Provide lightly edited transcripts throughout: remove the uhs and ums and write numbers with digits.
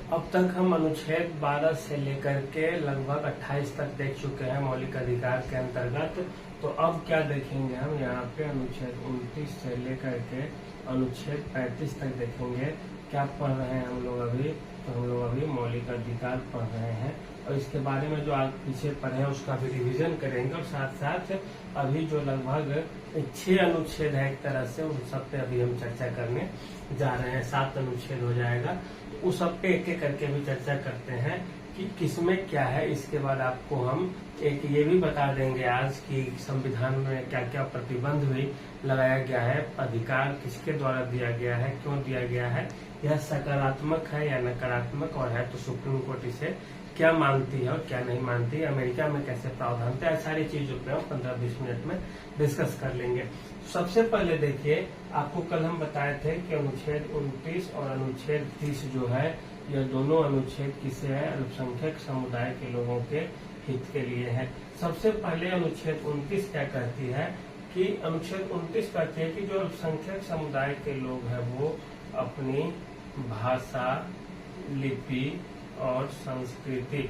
अब तक हम अनुच्छेद 12 से लेकर के लगभग 28 तक देख चुके हैं मौलिक अधिकार के अंतर्गत। तो अब क्या देखेंगे हम यहाँ पे अनुच्छेद 29 से लेकर के अनुच्छेद 35 तक देखेंगे। क्या पढ़ रहे हैं हम लोग अभी? तो हम लोग अभी मौलिक अधिकार पढ़ रहे हैं और इसके बारे में जो आप पीछे पढ़े हैं उसका भी रिवीजन करेंगे और साथ साथ अभी जो लगभग 6 अनुच्छेद है एक तरह से, उन सब पे अभी हम चर्चा करने जा रहे हैं। 7 अनुच्छेद हो जाएगा, उस सब पे एक एक करके भी चर्चा करते हैं कि किसमें क्या है। इसके बाद आपको हम एक ये भी बता देंगे आज कि संविधान में क्या क्या प्रतिबंध भी लगाया गया है, अधिकार किसके द्वारा दिया गया है, क्यों दिया गया है, यह सकारात्मक है या नकारात्मक, और है तो सुप्रीम कोर्ट इसे क्या मानती है और क्या नहीं मानती, अमेरिका में कैसे प्रावधान है, सारी चीजों पे हम 15-20 मिनट में डिस्कस कर लेंगे। सबसे पहले देखिए, आपको कल हम बताए थे कि अनुच्छेद 29 और अनुच्छेद 30 जो है, यह दोनों अनुच्छेद किसे है? अल्पसंख्यक समुदाय के लोगों के हित के लिए है। सबसे पहले अनुच्छेद 29 क्या कहती है कि अनुच्छेद 29 कहती है कि जो अल्पसंख्यक समुदाय के लोग हैं वो अपनी भाषा, लिपि और संस्कृति,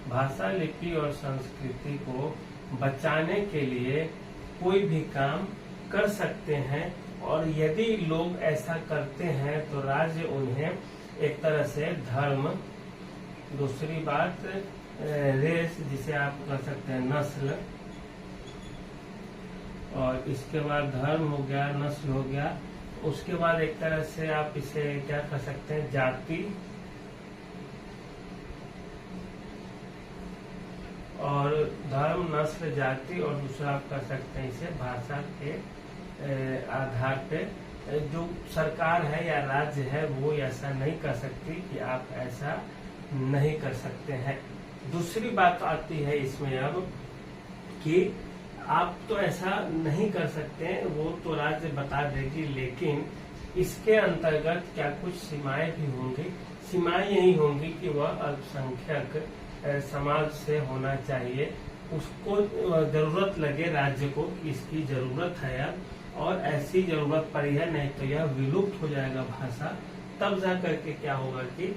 भाषा, लिपि और संस्कृति को बचाने के लिए कोई भी काम कर सकते हैं, और यदि लोग ऐसा करते हैं तो राज्य उन्हें एक तरह से धर्म, दूसरी बात रेस जिसे आप कह सकते हैं नस्ल, और इसके बाद धर्म हो गया, नस्ल हो गया, उसके बाद एक तरह से आप इसे क्या कह सकते हैं जाति, और धर्म, नस्ल, जाति, और दूसरा आप कह सकते हैं इसे भाषा के आधार पे जो सरकार है या राज्य है वो ऐसा नहीं कर सकती कि आप ऐसा नहीं कर सकते हैं। दूसरी बात आती है इसमें अब कि आप तो ऐसा नहीं कर सकते, वो तो राज्य बता देगी, लेकिन इसके अंतर्गत क्या कुछ सीमाएं भी होंगी। सीमाएं यही होंगी कि वह अल्पसंख्यक समाज से होना चाहिए, उसको जरूरत लगे राज्य को, इसकी जरूरत है अब और ऐसी जरूरत पड़ी है, नहीं तो यह विलुप्त हो जाएगा भाषा, तब जा करके क्या होगा कि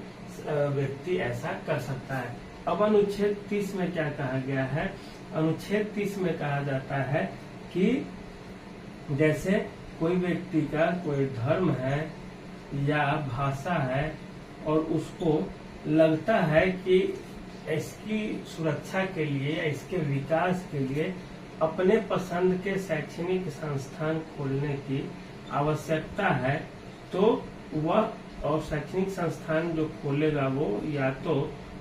व्यक्ति ऐसा कर सकता है। अब अनुच्छेद 30 में क्या कहा गया है? अनुच्छेद 30 में कहा जाता है कि जैसे कोई व्यक्ति का कोई धर्म है या भाषा है और उसको लगता है कि इसकी सुरक्षा के लिए या इसके विकास के लिए अपने पसंद के शैक्षणिक संस्थान खोलने की आवश्यकता है, तो वह और शैक्षणिक संस्थान जो खोलेगा वो या तो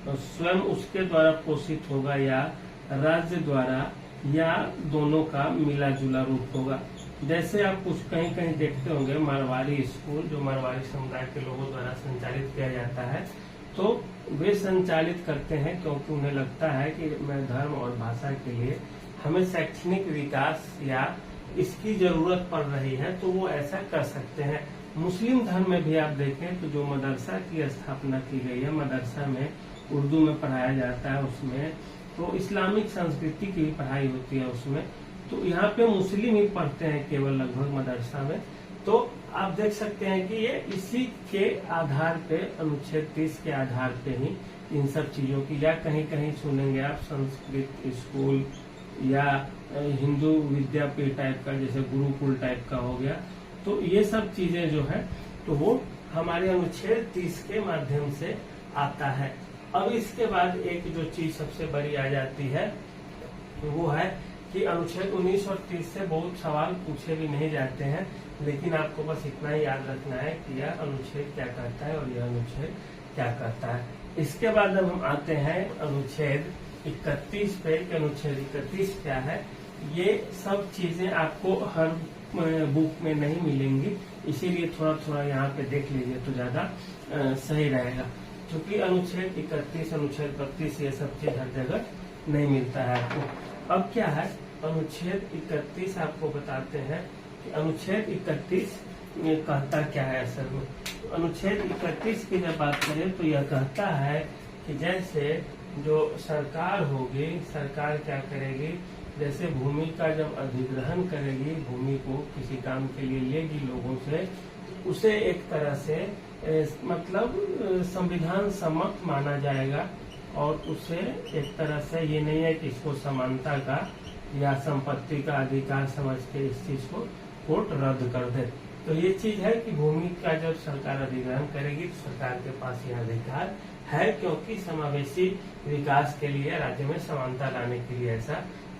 स्वयं उसके द्वारा पोषित होगा या राज्य द्वारा, या दोनों का मिला जुला रूप होगा। जैसे आप कुछ कहीं कहीं देखते होंगे मारवाड़ी स्कूल, जो मारवाड़ी समुदाय के लोगों द्वारा संचालित किया जाता है, तो वे संचालित करते हैं क्योंकि उन्हें लगता है कि मैं धर्म और भाषा के लिए हमें शैक्षणिक विकास या इसकी जरूरत पड़ रही है, तो वो ऐसा कर सकते हैं। मुस्लिम धर्म में भी आप देखें तो जो मदरसा की स्थापना की गई है, मदरसा में उर्दू में पढ़ाया जाता है, उसमें तो इस्लामिक संस्कृति की भी पढ़ाई होती है उसमें, तो यहाँ पे मुस्लिम ही पढ़ते हैं केवल लगभग मदरसा में। तो आप देख सकते हैं कि ये इसी के आधार पे, अनुच्छेद 30 के आधार पे ही इन सब चीजों की, या कहीं कहीं सुनेंगे आप संस्कृत स्कूल या हिंदू विद्यापीठ टाइप का, जैसे गुरुकुल टाइप का हो गया, तो ये सब चीजें जो है तो वो हमारे अनुच्छेद 30 के माध्यम से आता है। अब इसके बाद एक जो चीज सबसे बड़ी आ जाती है वो है कि अनुच्छेद 19 और 30 से बहुत सवाल पूछे भी नहीं जाते हैं, लेकिन आपको बस इतना ही याद रखना है कि यह अनुच्छेद क्या कहता है और यह अनुच्छेद क्या कहता है। इसके बाद अब हम आते हैं अनुच्छेद 31 पे। अनुच्छेद 31 क्या है? ये सब चीजें आपको हर बुक में नहीं मिलेंगी, इसीलिए थोड़ा थोड़ा यहाँ पे देख लीजिए तो ज्यादा सही रहेगा, क्योंकि अनुच्छेद 31, अनुच्छेद 32 ये सब चीज हर जगह नहीं मिलता है आपको। अब क्या है अनुच्छेद 31? आपको बताते हैं कि अनुच्छेद 31 ये कहता क्या है असल में। अनुच्छेद 31 की जब बात करें तो यह कहता है कि जैसे जो सरकार होगी, सरकार क्या करेगी, जैसे भूमि का जब अधिग्रहण करेगी, भूमि को किसी काम के लिए लेगी लोगों से, उसे एक तरह से मतलब संविधान सम्मत माना जाएगा और उसे एक तरह से ये नहीं है कि इसको समानता का या संपत्ति का अधिकार समझ के इस चीज को कोर्ट रद्द कर दे। तो ये चीज है कि भूमि का जब सरकार अधिग्रहण करेगी तो सरकार के पास यह अधिकार है, क्योंकि समावेशी विकास के लिए राज्य में समानता लाने के लिए ऐसा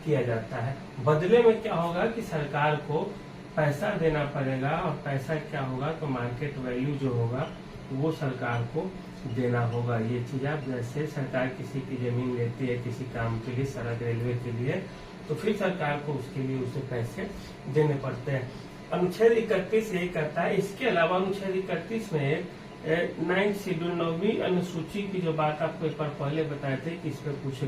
किया जाता है। बदले में क्या होगा कि सरकार को पैसा देना पड़ेगा, और पैसा क्या होगा तो मार्केट वैल्यू जो होगा वो सरकार को देना होगा। ये चीज आप जैसे सरकार किसी की जमीन लेती है किसी काम के लिए, सड़क रेलवे के लिए, तो फिर सरकार को उसके लिए उसे पैसे देने पड़ते हैं। अनुच्छेद 31 यही कहता है। इसके अलावा अनुच्छेद 31 में 9th शेड्यूल 9वीं अनुसूची की जो बात आपको एक बार पहले बताए थे कि इस पे कुछ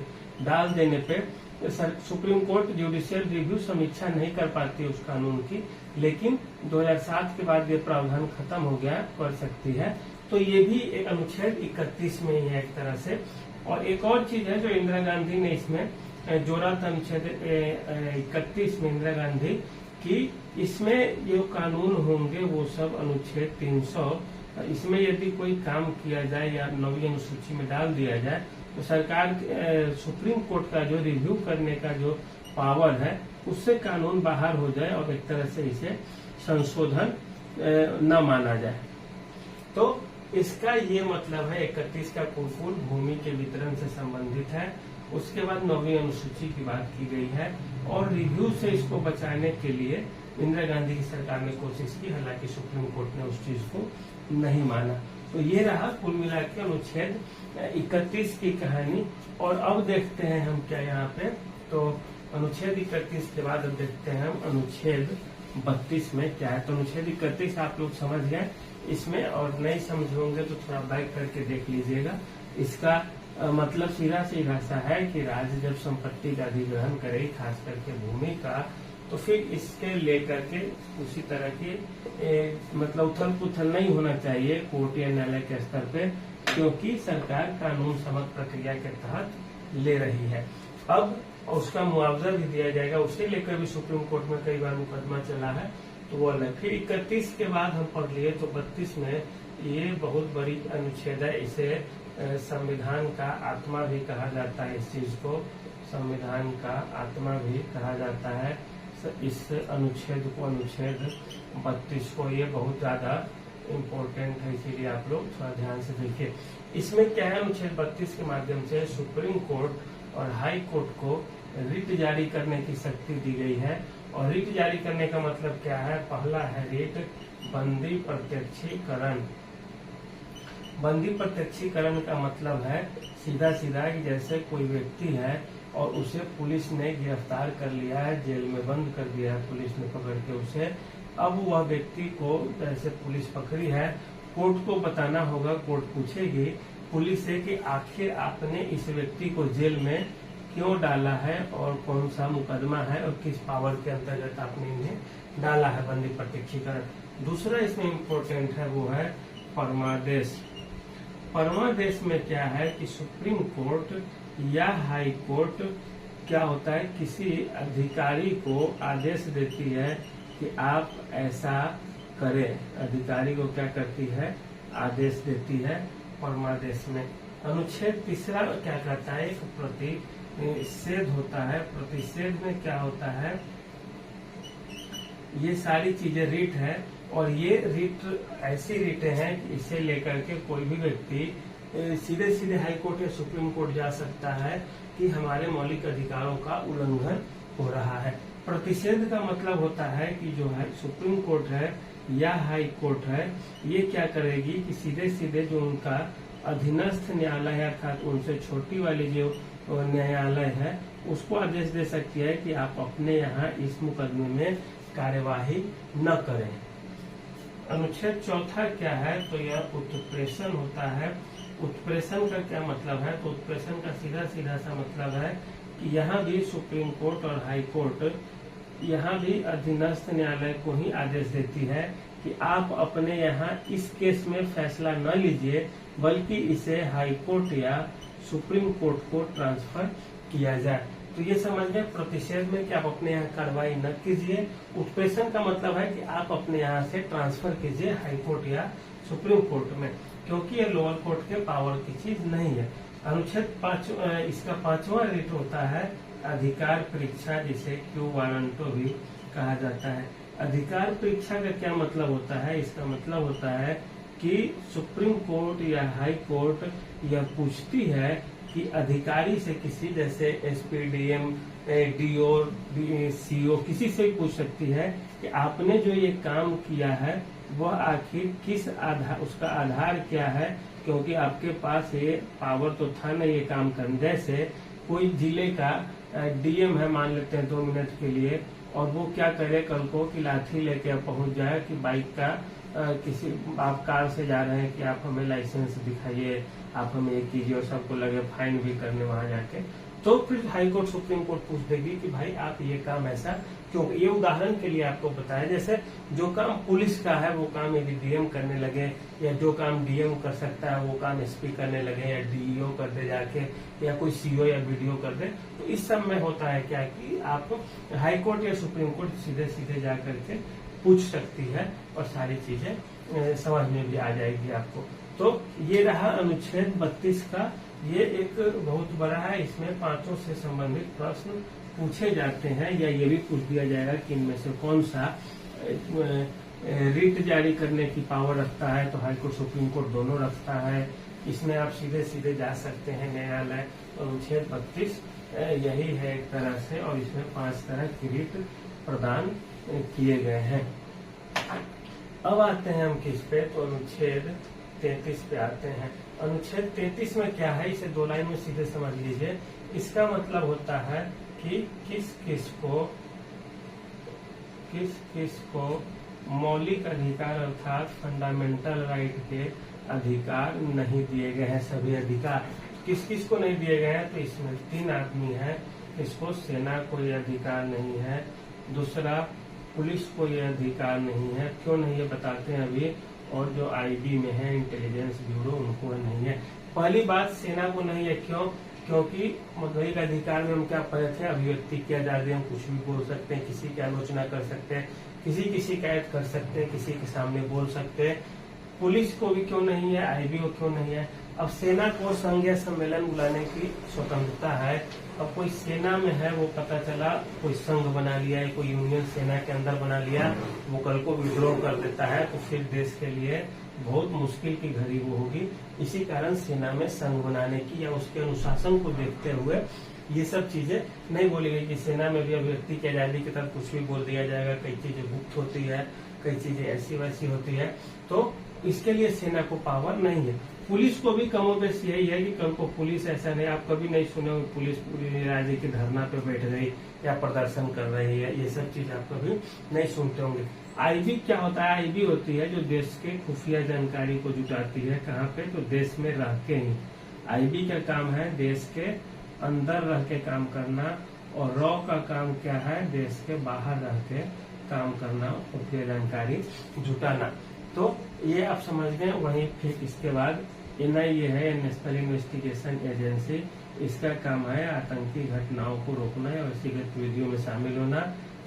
डाल देने पे सुप्रीम कोर्ट जुडिशियल रिव्यू समीक्षा नहीं कर पाती उस कानून की, लेकिन 2007 के बाद ये प्रावधान खत्म हो गया, कर सकती है। तो ये भी एक अनुच्छेद 31 में ही है एक तरह से। और एक और चीज है जो इंदिरा गांधी ने इसमें जोड़ा था अनुच्छेद 31 में इंदिरा गांधी की, इसमें जो कानून होंगे वो सब अनुच्छेद 300, इसमें यदि कोई काम किया जाए या 9वीं अनुसूची में डाल दिया जाए तो सरकार सुप्रीम कोर्ट का जो रिव्यू करने का जो पावर है उससे कानून बाहर हो जाए और एक तरह से इसे संशोधन न माना जाए। तो इसका ये मतलब है 31 का कुल भूमि के वितरण से संबंधित है। उसके बाद 9वीं अनुसूची की बात की गई है और रिव्यू से इसको बचाने के लिए इंदिरा गांधी की सरकार ने कोशिश की, हालांकि सुप्रीम कोर्ट ने उस चीज को नहीं माना। तो ये रहा कुल मिला के अनुच्छेद 31 की कहानी। और अब देखते हैं हम क्या यहाँ पे, तो अनुच्छेद 31 के बाद अब देखते हैं हम अनुच्छेद 32 में क्या है। तो अनुच्छेद 31 आप लोग समझ गए, इसमें और नहीं समझ होंगे तो थोड़ा बैक करके देख लीजिएगा। इसका मतलब सीधा सा है कि राज्य जब संपत्ति का अधिग्रहण करे, खास करके भूमि का, तो फिर इसके लेकर के उसी तरह की मतलब उथल पुथल नहीं होना चाहिए कोर्ट या न्यायालय के स्तर पे, क्योंकि सरकार कानून सम्मत प्रक्रिया के तहत ले रही है। अब उसका मुआवजा भी दिया जाएगा, उसे लेकर भी सुप्रीम कोर्ट में कई बार मुकदमा चला है, तो वो अलग। फिर 31 के बाद हम पढ़ लिए तो 32 में ये बहुत बड़ी अनुच्छेद है। इसे संविधान का आत्मा भी कहा जाता है, इस चीज को संविधान का आत्मा भी कहा जाता है। इस अनुच्छेद को, अनुच्छेद 32 को, ये बहुत ज्यादा इम्पोर्टेंट है, इसीलिए आप लोग थोड़ा ध्यान से देखिए। इसमें क्या है, अनुच्छेद 32 के माध्यम से सुप्रीम कोर्ट और हाई कोर्ट को रिट जारी करने की शक्ति दी गई है। और रिट जारी करने का मतलब क्या है, पहला है रिट बंदी प्रत्यक्षीकरण। बंदी प्रत्यक्षीकरण का मतलब है सीधा कि जैसे कोई व्यक्ति है और उसे पुलिस ने गिरफ्तार कर लिया है, जेल में बंद कर दिया है पुलिस ने पकड़ के उसे। अब वह व्यक्ति को जैसे पुलिस पकड़ी है, कोर्ट को बताना होगा, कोर्ट पूछेगी पुलिस से कि आखिर आपने इस व्यक्ति को जेल में क्यों डाला है और कौन सा मुकदमा है और किस पावर के अंतर्गत आपने इन्हें डाला है, बंदी प्रत्यक्षीकरण। दूसरा इसमें इम्पोर्टेंट है वो है परमादेश। परमादेश में क्या है कि सुप्रीम कोर्ट या हाई कोर्ट क्या होता है, किसी अधिकारी को आदेश देती है कि आप ऐसा करें। अधिकारी को क्या करती है, आदेश देती है परमादेश में। अनुच्छेद 3 क्या कहता है, एक प्रतिषेध होता है। प्रतिषेध में क्या होता है, ये सारी चीजें रिट है और ये रिट ऐसी रिटें हैं कि इसे लेकर के कोई भी व्यक्ति सीधे हाई कोर्ट या सुप्रीम कोर्ट जा सकता है कि हमारे मौलिक अधिकारों का उल्लंघन हो रहा है। प्रतिषेध का मतलब होता है कि जो है सुप्रीम कोर्ट है या हाई कोर्ट है, ये क्या करेगी कि सीधे जो उनका अधीनस्थ न्यायालय है, अर्थात उनसे छोटी वाली जो न्यायालय है, उसको आदेश दे सकती है कि आप अपने यहाँ इस मुकदमे में कार्यवाही न करें। अनुच्छेद 4 क्या है, तो यह उत्प्रेषण होता है। उत्प्रेषण का क्या मतलब है, तो उत्प्रेषण का सीधा सा मतलब है कि यहाँ भी सुप्रीम कोर्ट और हाई कोर्ट यहाँ भी अधीनस्थ न्यायालय को ही आदेश देती है कि आप अपने यहाँ इस केस में फैसला न लीजिए, बल्कि इसे हाई कोर्ट या सुप्रीम कोर्ट को ट्रांसफर किया जाए। तो ये समझ गए, प्रतिषेध में कि आप अपने यहाँ कार्रवाई न कीजिए। उत्प्रेषण का मतलब है कि आप अपने यहाँ से ट्रांसफर कीजिए हाई कोर्ट या सुप्रीम कोर्ट में, क्योंकि ये लोअर कोर्ट के पावर की चीज नहीं है। अनुच्छेद 5 इसका 5वां रिट होता है अधिकार परीक्षा, जिसे क्यू वारंटो भी कहा जाता है। अधिकार परीक्षा का क्या मतलब होता है? इसका मतलब होता है कि सुप्रीम कोर्ट या हाई कोर्ट यह पूछती है कि अधिकारी से, किसी जैसे एसपी, डीएम, डीओ, सीओ, किसी से भी पूछ सकती है कि आपने जो ये काम किया है वह आखिर किस आधार, उसका आधार क्या है, क्योंकि आपके पास ये पावर तो था ना ये काम करने। जैसे कोई जिले का डीएम है, मान लेते हैं 2 मिनट के लिए, और वो क्या करे कल को कि लाठी लेके पहुंच जाए कि बाइक का किसी, आप कार से जा रहे हैं कि आप हमें लाइसेंस दिखाइए, आप हमें ये कीजिए, और सबको लगे फाइन भी करने वहां जाके, तो फिर हाई कोर्ट, सुप्रीम कोर्ट पूछ देगी कि भाई आप ये काम ऐसा क्यों। ये उदाहरण के लिए आपको बताया, जैसे जो काम पुलिस का है वो काम यदि डीएम करने लगे, या जो काम डीएम कर सकता है वो काम एसपी करने लगे, या डीईओ कर दे जाके, या कोई सीओ या बीडीओ कर दे, तो इस सब में होता है क्या कि आप हाई कोर्ट या सुप्रीम कोर्ट सीधे सीधे जा करके पूछ सकती है, और सारी चीजें समझ में भी आ जाएगी आपको। तो ये रहा अनुच्छेद 32 का, ये एक बहुत बड़ा है, इसमें 5 से संबंधित प्रश्न पूछे जाते हैं, या ये भी पूछ दिया जाएगा कि इनमें से कौन सा रिट जारी करने की पावर रखता है, तो हाई कोर्ट, सुप्रीम कोर्ट दोनों रखता है। इसमें आप सीधे सीधे जा सकते हैं न्यायालय। अनुच्छेद 32 यही है एक तरह से, और इसमें 5 तरह की रिट प्रदान किए गए हैं। अब आते हैं हम किस पे, तो अनुच्छेद 33 पे आते हैं। अनुच्छेद 33 में क्या है, इसे 2 लाइन में सीधे समझ लीजिए। इसका मतलब होता है कि किस किस को मौलिक अधिकार अर्थात फंडामेंटल राइट के अधिकार नहीं दिए गए हैं। सभी अधिकार किस किस को नहीं दिए गए हैं, तो इसमें 3 आदमी हैं। इसको सेना को ये अधिकार नहीं है, दूसरा पुलिस को ये अधिकार नहीं है, क्यों नहीं है बताते हैं अभी, और जो आईबी में है, इंटेलिजेंस ब्यूरो, उनको नहीं है। पहली बात, सेना को नहीं है, क्यों? क्योंकि मौलिक अधिकार में हम क्या पढ़े थे, अभिव्यक्ति की आजादी, हम कुछ भी बोल सकते हैं, किसी की आलोचना कर सकते हैं, किसी की शिकायत कर सकते हैं, किसी के सामने बोल सकते हैं। पुलिस को भी क्यों नहीं है, आईबी को क्यों नहीं है? अब सेना को संघ या सम्मेलन बुलाने की स्वतंत्रता है। अब कोई सेना में है, वो पता चला कोई संघ बना लिया है, कोई यूनियन सेना के अंदर बना लिया, वो कल को विद्रोह कर देता है, तो फिर देश के लिए बहुत मुश्किल की घड़ी वो होगी। इसी कारण सेना में संघ बनाने की या उसके अनुशासन को देखते हुए ये सब चीजें नहीं बोली गई कि सेना में भी अभिव्यक्ति की आजादी के तहत कुछ भी बोल दिया जाएगा। कई चीजें गुप्त होती है, कई चीजें ऐसी वैसी होती है, तो इसके लिए सेना को पावर नहीं है। पुलिस को भी कमोबेश यही है कि कल को पुलिस ऐसा नहीं, आप कभी नहीं सुने हो पुलिस पूरी राज्य की धरना पे बैठ गई या प्रदर्शन कर रही है, ये सब चीज आप कभी नहीं सुनते होंगे। आईबी क्या होता है? आईबी होती है जो देश के खुफिया जानकारी को जुटाती है। कहाँ पे? तो देश में रह के ही। आईबी का काम है देश के अंदर रह के काम करना, और रॉ का काम क्या है? देश के बाहर रह के काम करना, खुफिया जानकारी जुटाना। तो ये आप समझ गए। वहीं फिर इसके बाद एनआईए है, नेशनल इन्वेस्टिगेशन एजेंसी, इसका काम है आतंकी घटनाओं को रोकना और ऐसी गतिविधियों में शामिल होना।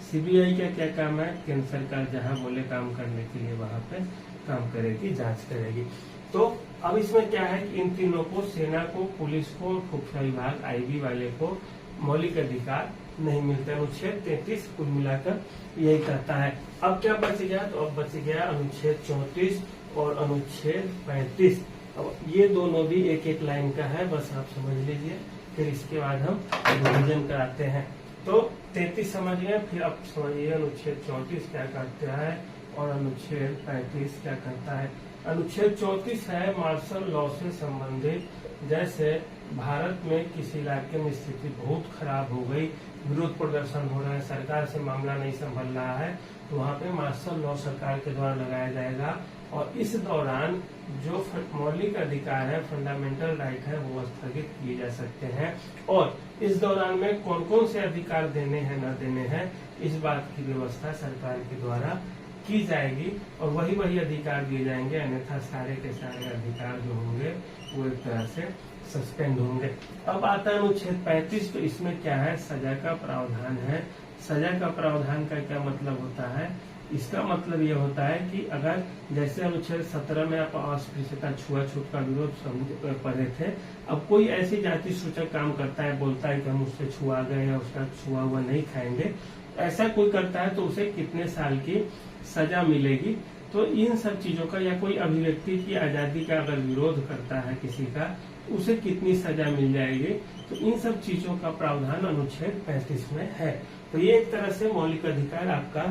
सीबीआई का क्या काम है? केंद्र सरकार जहां बोले काम करने के लिए वहां पे काम करेगी, जांच करेगी। तो अब इसमें क्या है कि इन तीनों को, सेना को, पुलिस को, खुफिया विभाग, आईबी वाले को मौलिक अधिकार नहीं मिलते। अनुच्छेद 33 कुल मिलाकर यही कहता है। अब क्या बच गया? तो अब बच गया अनुच्छेद 34 और अनुच्छेद 35। अब ये दोनों भी एक एक लाइन का है, बस आप समझ लीजिए, फिर इसके बाद हम रिवीजन कराते हैं। तो 33 समझ गए, फिर अब समझिए अनुच्छेद 34 क्या कहता है और अनुच्छेद 35 क्या कहता है। अनुच्छेद 34 है मार्शल लॉ से संबंधित। जैसे भारत में किसी इलाके में स्थिति बहुत खराब हो गई, विरोध प्रदर्शन हो रहा है, सरकार से मामला नहीं संभल रहा है, तो वहाँ पे मार्शल लॉ सरकार के द्वारा लगाया जाएगा। और इस दौरान जो मौलिक अधिकार है, फंडामेंटल राइट है, वो स्थगित किए जा सकते हैं। और इस दौरान में कौन कौन से अधिकार देने हैं न देने हैं, इस बात की व्यवस्था सरकार के द्वारा की जाएगी और वही वही अधिकार दिए जाएंगे, अन्यथा सारे के सारे अधिकार जो होंगे वो एक तरह से सस्पेंड होंगे। अब आता है अनुच्छेद 35। तो इसमें क्या है? सजा का प्रावधान है। सजा का प्रावधान का क्या मतलब होता है? इसका मतलब ये होता है कि अगर जैसे अनुच्छेद 17 में आप अस्पृश्यता छुआछूत का विरोध पढ़े थे, अब कोई ऐसी जाति सूचक काम करता है, बोलता है कि हम उससे छुआ गए या उसका छुआ हुआ नहीं खाएंगे, ऐसा कोई करता है तो उसे कितने साल की सजा मिलेगी। तो इन सब चीजों का, या कोई अभिव्यक्ति की आजादी का अगर विरोध करता है किसी का, उसे कितनी सजा मिल जाएगी, तो इन सब चीजों का प्रावधान अनुच्छेद 35 में है। तो ये एक तरह से मौलिक अधिकार आपका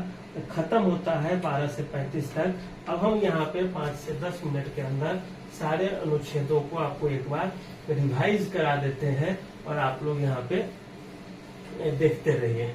खत्म होता है 12 से 35 तक। अब हम यहाँ पे 5 से 10 मिनट के अंदर सारे अनुच्छेदों को आपको एक बार रिवाइज करा देते हैं और आप लोग यहाँ पे देखते रहिए।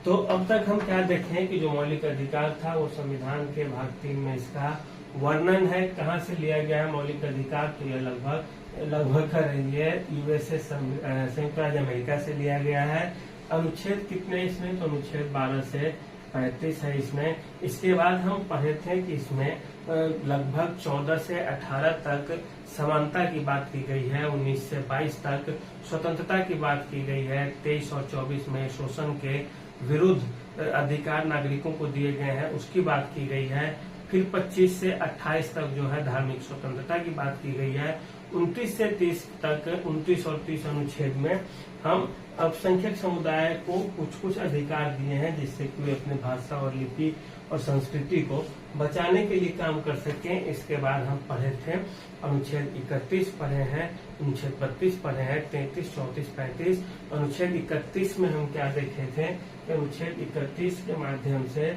तो अब तक हम क्या देखें कि जो मौलिक अधिकार था वो संविधान के भाग 3 में इसका वर्णन है। कहाँ से लिया गया है मौलिक अधिकार, तो यह लगभग कर रही है यूएसए संयुक्त राज्य अमेरिका से लिया गया है। अनुच्छेद कितने इसमें, तो अनुच्छेद 12 से 35 है इसमें। इसके बाद हम पढ़े थे कि इसमें लगभग 14 से 18 तक समानता की बात की गई है, 19 से 22 तक स्वतंत्रता की बात की गई है, 23 और 24 में शोषण के विरुद्ध अधिकार नागरिकों को दिए गए हैं उसकी बात की गई है। फिर 25 से 28 तक जो है धार्मिक स्वतंत्रता की बात की गई है। 29 से 30 तक 29 और 30 अनुच्छेद में हम अल्पसंख्यक समुदाय को कुछ अधिकार दिए हैं जिससे कि वे अपने भाषा और लिपि और संस्कृति को बचाने के लिए काम कर सकें। इसके बाद हम पढ़े थे अनुच्छेद 31 पढ़े हैं, अनुच्छेद 32 पढ़े हैं, 33, 34, 35। अनुच्छेद 31 में हम क्या देखे थे कि अनुच्छेद 31 के माध्यम से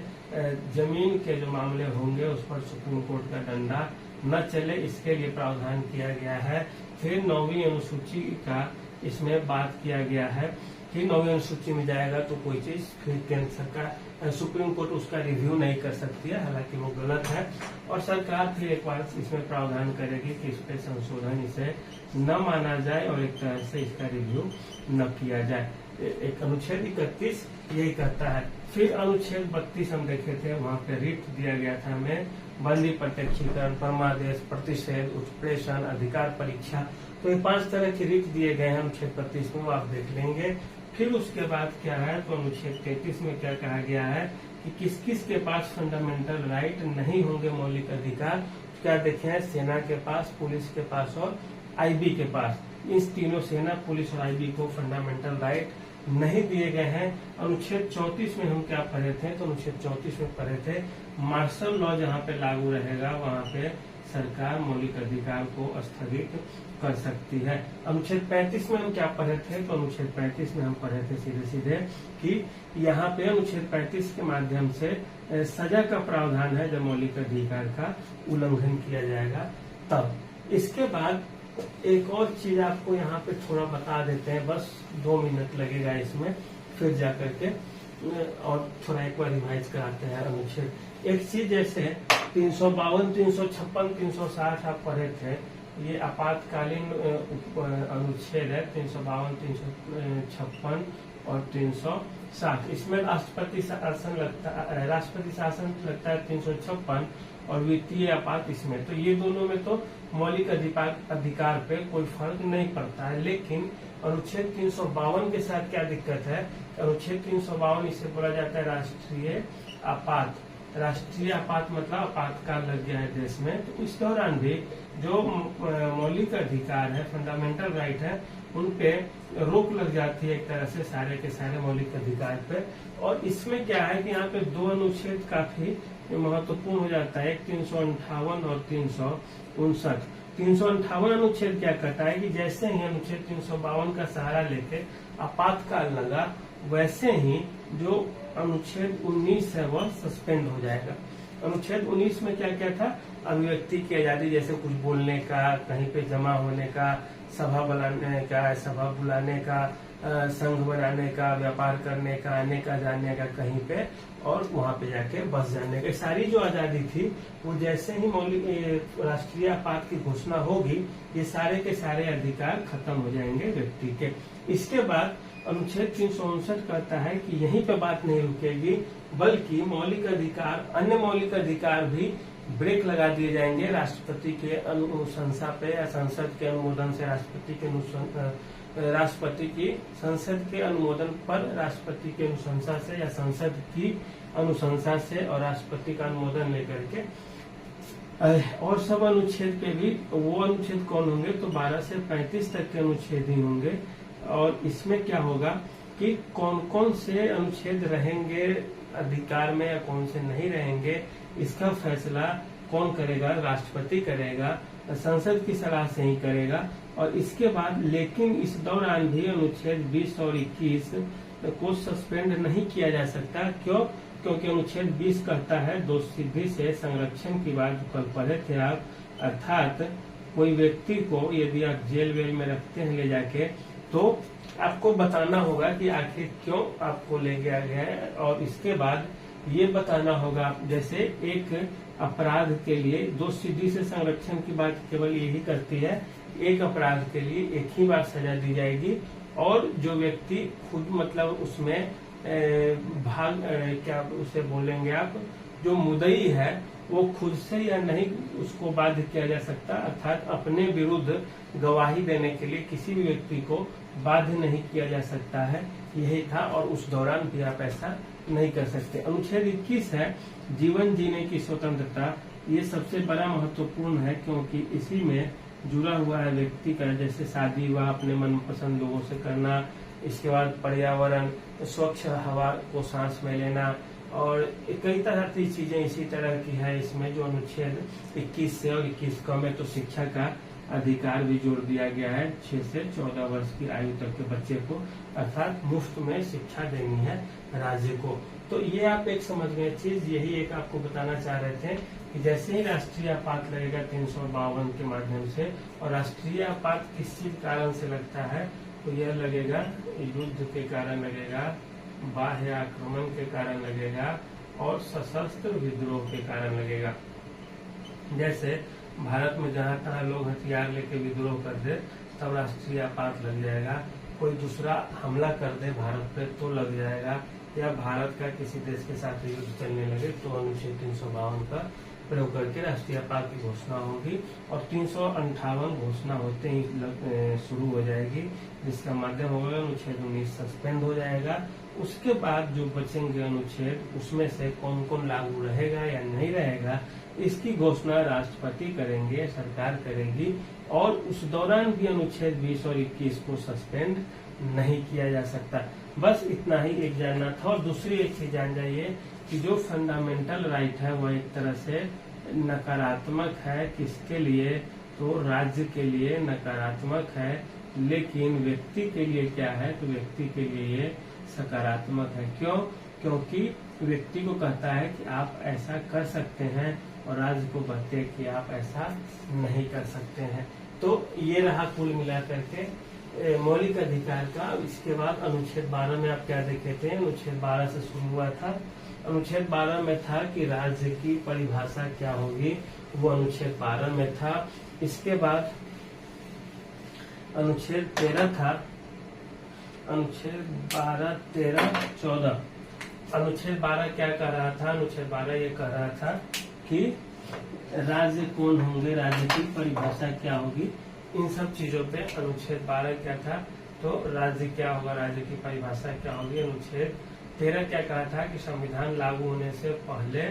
जमीन के जो मामले होंगे उस पर सुप्रीम कोर्ट का डंडा न चले, इसके लिए प्रावधान किया गया है। फिर 9वीं अनुसूची का इसमें बात किया गया है। फिर 9वीं अनुसूची में जाएगा तो कोई चीज फिर केंद्र सरकार, सुप्रीम कोर्ट उसका रिव्यू नहीं कर सकती है, हालांकि वो गलत है, और सरकार फिर एक बार इसमें प्रावधान करेगी कि इस पे संशोधन इसे न माना जाए और एक तरह से इसका रिव्यू न किया जाए। एक अनुच्छेद 31 यही कहता है। फिर अनुच्छेद 32 हम देखे थे, वहाँ पे रिट दिया गया था हमें, बंदी, प्रत्यक्षीकरण, परमादेश, प्रतिषेध, उत्प्रेषण, अधिकार परीक्षा, तो ये 5 तरह के रिट दिए गए हैं अनुच्छेद 32 में, वो आप देख लेंगे। फिर उसके बाद क्या है, तो अनुच्छेद 33 में क्या कहा गया है कि किस किस के पास फंडामेंटल राइट नहीं होंगे मौलिक अधिकार, क्या देखे हैं, सेना के पास, पुलिस के पास और आईबी के पास। इन तीनों, सेना, पुलिस और आईबी को फंडामेंटल राइट नहीं दिए गए हैं। अनुच्छेद 34 में हम क्या पढ़े थे, तो अनुच्छेद 34 में पढ़े थे मार्शल लॉ जहाँ पे लागू रहेगा वहाँ पे सरकार मौलिक अधिकार को स्थगित कर सकती है। अनुच्छेद 35 में हम क्या पढ़े थे, तो अनुच्छेद 35 में हम पढ़े थे सीधे कि यहाँ पे अनुच्छेद 35 के माध्यम से सजा का प्रावधान है जब मौलिक अधिकार का उल्लंघन किया जाएगा तब। इसके बाद एक और चीज आपको यहाँ पे थोड़ा बता देते हैं, बस 2 मिनट लगेगा इसमें, फिर जाकर के और थोड़ा एक बार रिवाइज कराते हैं अनुच्छेद। एक चीज जैसे 352, 356, 360 आप पढ़े थे, ये आपातकालीन अनुच्छेद है 352, 356 और 360। इसमें राष्ट्रपति शासन लगता है 356 और वित्तीय आपात इसमें। तो ये दोनों में तो मौलिक अधिकार पे कोई फर्क नहीं पड़ता है, लेकिन अनुच्छेद 352 के साथ क्या दिक्कत है, अनुच्छेद 352 इसे बोला जाता है राष्ट्रीय आपात। राष्ट्रीय आपात मतलब आपातकाल लग गया है देश में, तो इस दौरान भी जो मौलिक अधिकार है, फंडामेंटल राइट है, उन पे रोक लग जाती है एक तरह से सारे के सारे मौलिक अधिकार पे। और इसमें क्या है कि यहाँ पे 2 अनुच्छेद काफी महत्वपूर्ण हो जाता है, 358 और 359। 358 अनुच्छेद क्या कहता है कि जैसे ही अनुच्छेद 352 का सहारा लेके आपातकाल लगा, वैसे ही जो अनुच्छेद 19 है वह सस्पेंड हो जाएगा। अनुच्छेद 19 में क्या क्या था, अभिव्यक्ति की आजादी, जैसे कुछ बोलने का, कहीं पे जमा होने का, सभा बुलाने का, संघ बनाने का, व्यापार करने का, आने का, जाने का कहीं पे, और वहां पे जाके बस जाने का, सारी जो आजादी थी वो जैसे ही मौलिक राष्ट्रीय आपात की घोषणा होगी, ये सारे के सारे अधिकार खत्म हो जाएंगे व्यक्ति के। इसके बाद अनुच्छेद 359 कहता है कि यहीं पे बात नहीं रुकेगी, बल्कि मौलिक अधिकार, अन्य मौलिक अधिकार भी ब्रेक लगा दिए जाएंगे राष्ट्रपति के अनुशंसा पे या संसद के अनुमोदन से। राष्ट्रपति की संसद के अनुमोदन पर, राष्ट्रपति की अनुशंसा से या संसद की अनुशंसा से और राष्ट्रपति का अनुमोदन लेकर के। और सब अनुच्छेद पे भी वो अनुच्छेद कौन होंगे, तो 12 से 35 तक के अनुच्छेद ही होंगे। और इसमें क्या होगा कि कौन कौन से अनुच्छेद रहेंगे अधिकार में या कौन से नहीं रहेंगे, इसका फैसला कौन करेगा, राष्ट्रपति करेगा, संसद की सलाह से ही करेगा। और इसके बाद लेकिन इस दौरान भी अनुच्छेद 20 और 21 को सस्पेंड नहीं किया जा सकता। क्यों? क्योंकि अनुच्छेद 20 कहता है दोषसिद्धि से संरक्षण की बात जो कल पढ़े थे आप, अर्थात कोई व्यक्ति को यदि आप जेल वेल में रखते हैं ले जाके, तो आपको बताना होगा कि आखिर क्यों आपको ले गया गया है। और इसके बाद ये बताना होगा, जैसे एक अपराध के लिए दोषसिद्धि से संरक्षण की बात केवल यही करती है, एक अपराध के लिए एक ही बार सजा दी जाएगी। और जो व्यक्ति खुद मतलब उसमें क्या उसे बोलेंगे आप, जो मुद्दई है वो खुद से या नहीं उसको बाध्य किया जा सकता, अर्थात अपने विरुद्ध गवाही देने के लिए किसी भी व्यक्ति को बाध्य नहीं किया जा सकता है, यही था। और उस दौरान भी आप ऐसा नहीं कर सकते। अनुच्छेद 21 है जीवन जीने की स्वतंत्रता। ये सबसे बड़ा महत्वपूर्ण है क्योंकि इसी में जुड़ा हुआ है व्यक्ति का, जैसे शादी विवाह अपने मनपसंद लोगों से करना, इसके बाद पर्यावरण, स्वच्छ हवा को सांस में लेना, और कई तरह की चीजें इसी तरह की है इसमें जो अनुच्छेद 21 से। और 21 का में तो शिक्षा का अधिकार भी जोड़ दिया गया है 6 से 14 वर्ष की आयु तक के बच्चे को, अर्थात मुफ्त में शिक्षा देनी है राज्य को। तो ये आप एक समझ गए चीज, यही एक आपको बताना चाह रहे थे कि जैसे ही राष्ट्रीय आपात लगेगा 352 के माध्यम से, और राष्ट्रीय आपात किस चीज कारण से लगता है, तो यह लगेगा युद्ध के कारण लगेगा, बाह्य आक्रमण के कारण लगेगा और सशस्त्र विद्रोह के कारण लगेगा। जैसे भारत में जहां तहां लोग हथियार लेके विद्रोह कर दे तब राष्ट्रीय आपात लग जाएगा, कोई दूसरा हमला कर दे भारत पे तो लग जाएगा, या भारत का किसी देश के साथ युद्ध चलने लगे तो अनुच्छेद 352 का प्रयोग करके राष्ट्रीय आपात की घोषणा होगी। और 358 घोषणा होते ही शुरू हो जाएगी, जिसका माध्यम होगा अनुच्छेद 19 सस्पेंड हो जाएगा। उसके बाद जो बचेंगे अनुच्छेद उसमें से कौन कौन लागू रहेगा या नहीं रहेगा, इसकी घोषणा राष्ट्रपति करेंगे, सरकार करेगी। और उस दौरान भी अनुच्छेद 20 और 21 को सस्पेंड नहीं किया जा सकता। बस इतना ही एक जानना था। और दूसरी एक चीज जान जाइए कि जो फंडामेंटल राइट है वह एक तरह से नकारात्मक है, किसके लिए, तो राज्य के लिए नकारात्मक है, लेकिन व्यक्ति के लिए क्या है, तो व्यक्ति के लिए ये सकारात्मक है। क्यों? क्योंकि व्यक्ति को कहता है कि आप ऐसा कर सकते हैं और राज्य को कहते हैं कि आप ऐसा नहीं कर सकते हैं। तो ये रहा कुल मिला करके मौलिक अधिकार का। इसके बाद अनुच्छेद 12 में आप क्या देखे थे, अनुच्छेद 12 से शुरू हुआ था। अनुच्छेद 12 में था कि राज्य की परिभाषा क्या होगी, वो अनुच्छेद 12 में था। इसके बाद अनुच्छेद 13 था, अनुच्छेद 12, 13, 14। अनुच्छेद 12 क्या कह रहा था, अनुच्छेद 12 ये कह रहा था कि राज्य कौन होंगे, राज्य की परिभाषा क्या होगी, इन सब चीजों पे अनुच्छेद 12 क्या था, तो राज्य क्या होगा, राज्य की परिभाषा क्या होगी। अनुच्छेद 13 क्या कहा था कि संविधान लागू होने से पहले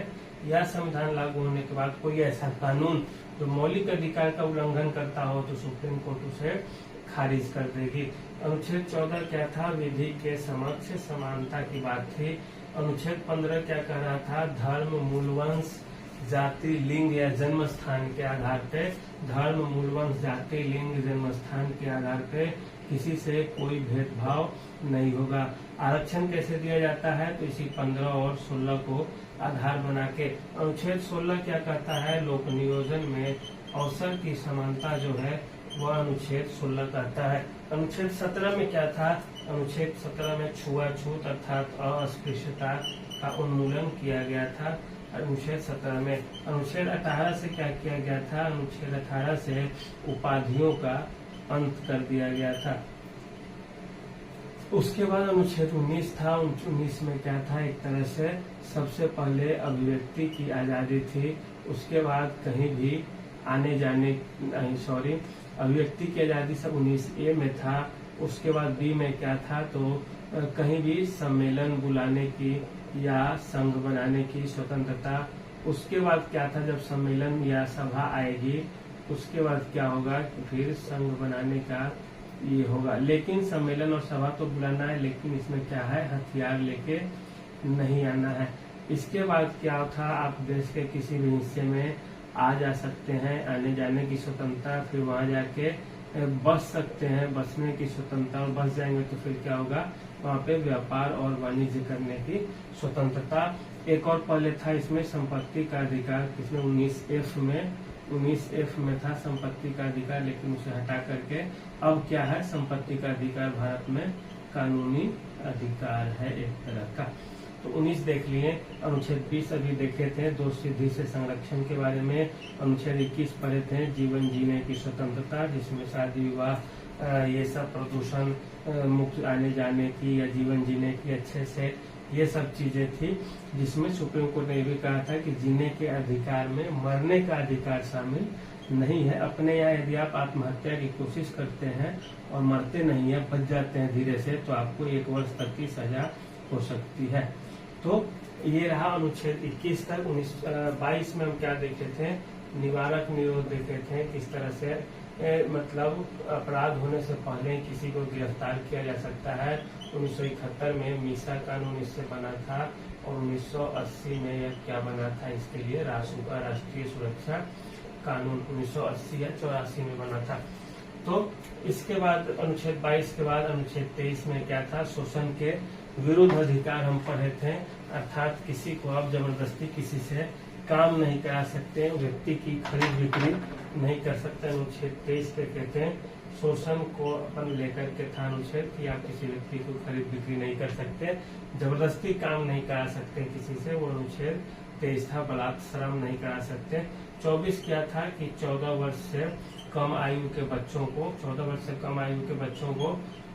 या संविधान लागू होने के बाद कोई ऐसा कानून जो मौलिक अधिकार का उल्लंघन करता हो तो सुप्रीम कोर्ट उसे खारिज कर देगी। अनुच्छेद 14 क्या था, विधि के समक्ष समानता की बात थी। अनुच्छेद 15 क्या कह रहा था, धर्म, मूलवंश, जाति, लिंग या जन्म स्थान के आधार पे, धर्म, मूलवंश, जाति, लिंग, जन्म स्थान के आधार पे किसी से कोई भेदभाव नहीं होगा। आरक्षण कैसे दिया जाता है, तो इसी 15 और 16 को आधार बना के। अनुच्छेद 16 क्या कहता है, लोक नियोजन में अवसर की समानता जो है वह अनुच्छेद 16 कहता है। अनुच्छेद 17 में क्या था, अनुच्छेद 17 में छुआछूत अर्थात अस्पृश्यता का उन्मूलन किया गया था अनुच्छेद 17 में। अनुच्छेद 18 से क्या किया गया था, अनुच्छेद 18 से उपाधियों का अंत कर दिया गया था। उसके बाद अनुच्छेद 19 था। 19 में क्या था, एक तरह से सबसे पहले अभिव्यक्ति की आजादी थी उसके बाद कहीं भी आने जाने अभिव्यक्ति की आजादी सब 19A में था। उसके बाद B में क्या था, तो कहीं भी सम्मेलन बुलाने की या संघ बनाने की स्वतंत्रता। उसके बाद क्या था, जब सम्मेलन या सभा आएगी उसके बाद क्या होगा कि फिर संघ बनाने का ये होगा। लेकिन सम्मेलन और सभा तो बुलाना है, लेकिन इसमें क्या है, हथियार लेके नहीं आना है। इसके बाद क्या था, आप देश के किसी भी हिस्से में आ जा सकते हैं, आने जाने की स्वतंत्रता, फिर वहां जाके बस सकते हैं, बसने की स्वतंत्रता, और बस जाएंगे तो फिर क्या होगा, वहाँ पे व्यापार और वाणिज्य करने की स्वतंत्रता। एक और पहले था इसमें संपत्ति का अधिकार, इसमें 19F में था संपत्ति का अधिकार, लेकिन उसे हटा करके अब क्या है, संपत्ति का अधिकार भारत में कानूनी अधिकार है एक तरह का। तो 19 देख लिए। अनुच्छेद 20 अभी देखे थे, दोष सिद्धि से संरक्षण के बारे में। अनुच्छेद 21 पढ़े थे, जीवन जीने की स्वतंत्रता, जिसमें शादी विवाह ये सब प्रदूषण मुक्त आने जाने की या जीवन जीने की अच्छे से, ये सब चीजें थी, जिसमें सुप्रीम कोर्ट ने भी कहा था कि जीने के अधिकार में मरने का अधिकार शामिल नहीं है। अपने यहाँ यदि आप आत्महत्या की कोशिश करते हैं और मरते नहीं है, बच जाते हैं धीरे से, तो आपको 1 वर्ष तक की सजा हो सकती है। तो ये रहा अनुच्छेद 21 तक। 22 में हम क्या देखे थे, निवारक निरोध देखे थे, किस तरह से मतलब अपराध होने से पहले किसी को गिरफ्तार किया जा सकता है। 1971 में मीसा कानून इससे बना था, और 1980 में यह क्या बना था, इसके लिए राष्ट्रीय सुरक्षा कानून 1980 या 84 में बना था। तो इसके बाद अनुच्छेद 22 के बाद अनुच्छेद 23 में क्या था, शोषण के विरुद्ध अधिकार हम पढ़े थे, अर्थात किसी को आप जबरदस्ती किसी से काम नहीं करा सकते, व्यक्ति की खरीद बिक्री नहीं कर सकते। अनुच्छेद 23 पे कहते हैं शोषण को अपन लेकर के था अनुच्छेद कि आप किसी व्यक्ति को खरीद बिक्री नहीं कर सकते, जबरदस्ती काम नहीं करा सकते किसी से, वो अनुच्छेद 23 था। बलात्कार नहीं करा सकते। 24 क्या था कि 14 वर्ष से कम आयु के बच्चों को, 14 वर्ष से कम आयु के बच्चों को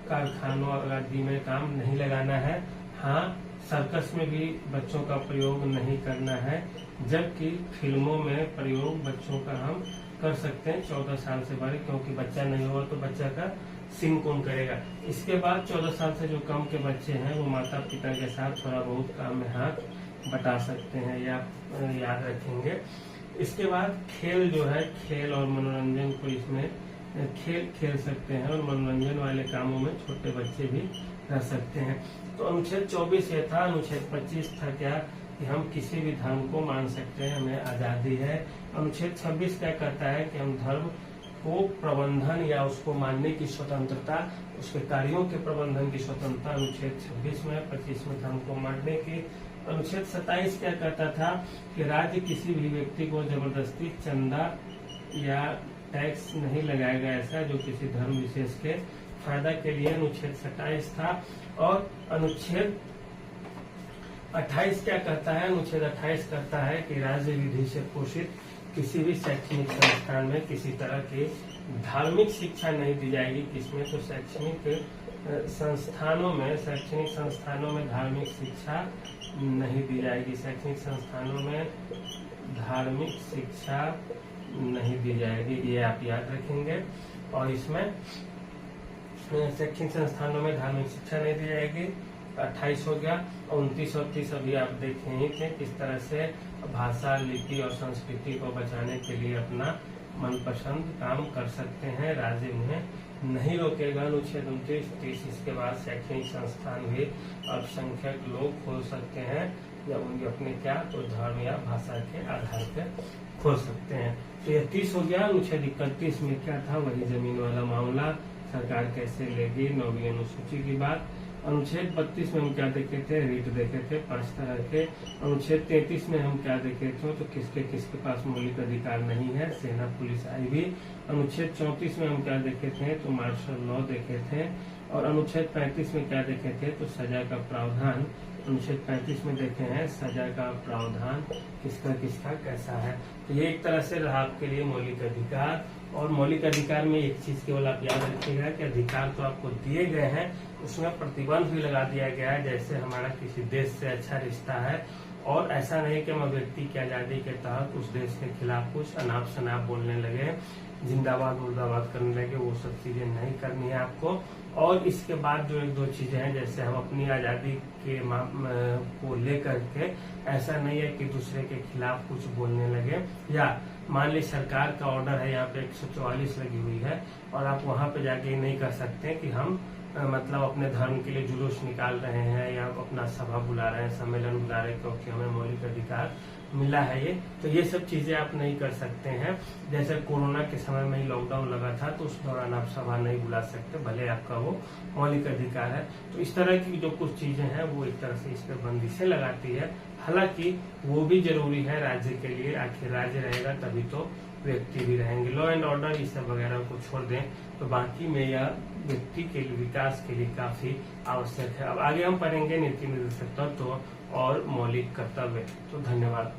कारखानों आदि में काम नहीं लगाना है। हाँ, सर्कस में भी बच्चों का प्रयोग नहीं करना है, जबकि फिल्मों में प्रयोग बच्चों का हम कर सकते हैं 14 साल से बड़े, क्योंकि बच्चा नहीं होगा तो बच्चा का सिंग कौन करेगा। इसके बाद 14 साल से जो कम के बच्चे हैं वो माता पिता के साथ थोड़ा बहुत काम में हाथ बटा सकते हैं, या याद रखेंगे। इसके बाद खेल जो है, खेल और मनोरंजन को इसमें खेल सकते हैं, और मनोरंजन वाले कामों में छोटे बच्चे भी रह सकते हैं। तो अनुच्छेद 24 ये था। अनुच्छेद 25 था क्या, कि हम किसी भी धर्म को मान सकते हैं, हमें आजादी है। अनुच्छेद 26 क्या कहता है कि हम धर्म को प्रबंधन या उसको मानने की स्वतंत्रता, उसके कार्यों के प्रबंधन की स्वतंत्रता अनुच्छेद 26 में, 25 में धर्म को मानने की। अनुच्छेद 27 क्या कहता था कि राज्य किसी भी व्यक्ति को जबरदस्ती चंदा या टैक्स नहीं लगाएगा, ऐसा जो किसी धर्म विशेष के फायदा के लिए। अनुच्छेद 27 था। और अनुच्छेद 28 क्या कहता है, अनुच्छेद 28 कहता है कि राज्य विधि से पोषित किसी भी शैक्षणिक संस्थान में किसी तरह की धार्मिक शिक्षा नहीं दी जाएगी। किसमें, तो शैक्षणिक संस्थानों में धार्मिक शिक्षा नहीं दी जाएगी। शैक्षणिक संस्थानों में धार्मिक शिक्षा नहीं दी जाएगी, ये आप याद रखेंगे। और इसमें शैक्षणिक संस्थानों में धार्मिक शिक्षा नहीं दी जाएगी। 28 हो गया। 29 और 30 अभी आप देखे ही थे, किस तरह से भाषा, लिपि और संस्कृति को बचाने के लिए अपना मनपसंद काम कर सकते हैं, राज्य उन्हें नहीं रोकेगा। अनुच्छेद 29-30। इसके बाद शैक्षणिक संस्थान भी अल्पसंख्यक लोग खोल सकते हैं, जब उनके अपने क्या, तो धर्म या भाषा के आधार पर खोल सकते हैं। तो यह 30 हो गया। अनुच्छेद 31 में क्या था, वही जमीन वाला मामला, सरकार कैसे लेगी, 9वीं अनुसूची की बात। अनुच्छेद 32 में हम क्या देखे थे, रीट देखे थे 5 तरह के। अनुच्छेद 33 में हम क्या देखे थे, तो किसके पास मौलिक अधिकार नहीं है, सेना, पुलिस, आईबी। अनुच्छेद 34 में हम क्या देखे थे, तो मार्शल लॉ देखे थे। और अनुच्छेद 35 में क्या देखे थे, तो सजा का प्रावधान। अनुच्छेद 35 में देखे हैं सजा का प्रावधान किसका कैसा है। तो ये एक तरह से रहा आपके लिए मौलिक अधिकार। और मौलिक अधिकार में एक चीज केवल आप याद रखिएगा कि अधिकार तो आपको दिए गए हैं, उसमें प्रतिबंध भी लगा दिया गया है। जैसे हमारा किसी देश से अच्छा रिश्ता है और ऐसा नहीं कि हम व्यक्ति की आजादी के तहत उस देश के खिलाफ कुछ अनाप शनाप बोलने लगे, जिंदाबाद मुर्दाबाद करने लगे, वो सब चीजें नहीं करनी है आपको। और इसके बाद जो एक दो चीजें हैं, जैसे हम अपनी आजादी के को लेकर के ऐसा नहीं है कि दूसरे के खिलाफ कुछ बोलने लगे, या मान ली सरकार का ऑर्डर है, यहाँ पे 144 लगी हुई है और आप वहां पे जाके नहीं कर सकते कि हम मतलब अपने धर्म के लिए जुलूस निकाल रहे हैं या अपना सभा बुला रहे हैं, सम्मेलन बुला रहे हैं क्योंकि हमें मौलिक अधिकार मिला है ये, तो ये सब चीजें आप नहीं कर सकते हैं। जैसे कोरोना के समय में ही लॉकडाउन लगा था तो उस दौरान आप सभा नहीं बुला सकते, भले आपका वो मौलिक अधिकार है। तो इस तरह की जो कुछ चीजें हैं वो एक तरह से इस पर बंदिशें लगाती है, हालांकि वो भी जरूरी है राज्य के लिए, आखिर राज्य रहेगा तभी तो व्यक्ति भी रहेंगे। लॉ एंड ऑर्डर इस सब वगैरह को छोड़ दें तो बाकी में यह व्यक्ति के लिए विकास के लिए काफी आवश्यक है। अब आगे हम पढ़ेंगे नीति निर्देशक तत्व और मौलिक कर्तव्य। तो धन्यवाद।